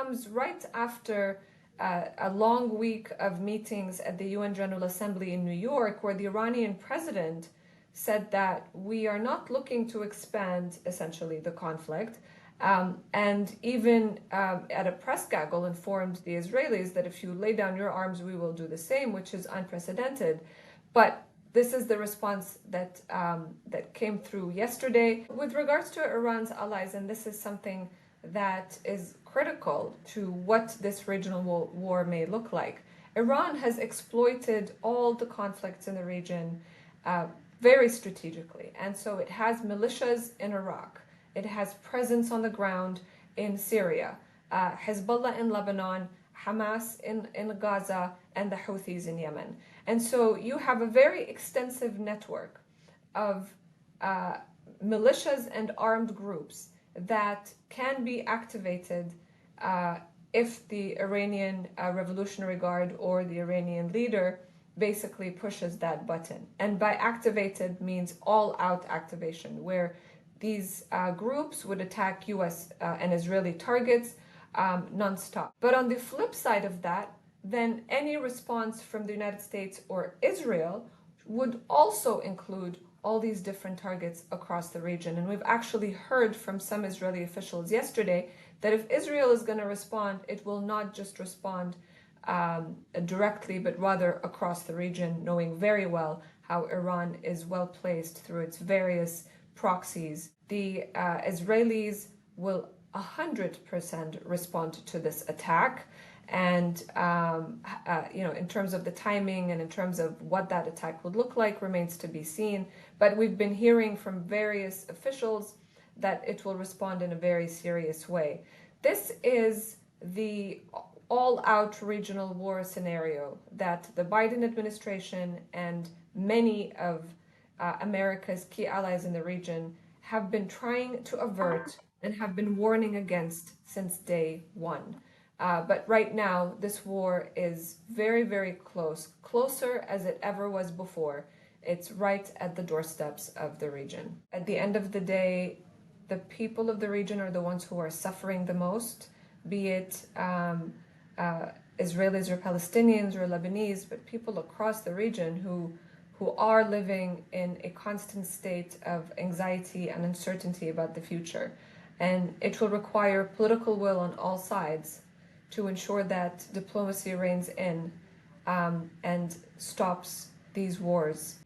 comes right after a long week of meetings at the UN General Assembly in New York, where the Iranian president said that we are not looking to expand, essentially, the conflict. And even at a press gaggle informed the Israelis that if you lay down your arms, we will do the same, which is unprecedented. But this is the response that came through yesterday. With regards to Iran's allies, and this is something that is critical to what this regional war may look like, Iran has exploited all the conflicts in the region very strategically. And so it has militias in Iraq. It has presence on the ground in Syria, Hezbollah in Lebanon, Hamas in Gaza, and the Houthis in Yemen. And so you have a very extensive network of militias and armed groups that can be activated if the Iranian Revolutionary Guard or the Iranian leader basically pushes that button. And by activated means all-out activation, where these groups would attack US and Israeli targets nonstop. But on the flip side of that, then any response from the United States or Israel would also include all these different targets across the region. And we've actually heard from some Israeli officials yesterday that if Israel is going to respond, it will not just respond directly, but rather across the region, knowing very well how Iran is well placed through its various proxies. The Israelis will 100% respond to this attack. And, in terms of the timing and in terms of what that attack would look like remains to be seen. But we've been hearing from various officials that it will respond in a very serious way. This is the all-out regional war scenario that the Biden administration and many of America's key allies in the region have been trying to avert and have been warning against since day one. But right now, this war is very, very close, closer as it ever was before. It's right at the doorsteps of the region. At the end of the day, the people of the region are the ones who are suffering the most, be it Israelis or Palestinians or Lebanese, but people across the region who are living in a constant state of anxiety and uncertainty about the future. And it will require political will on all sides to ensure that diplomacy reigns in and stops these wars.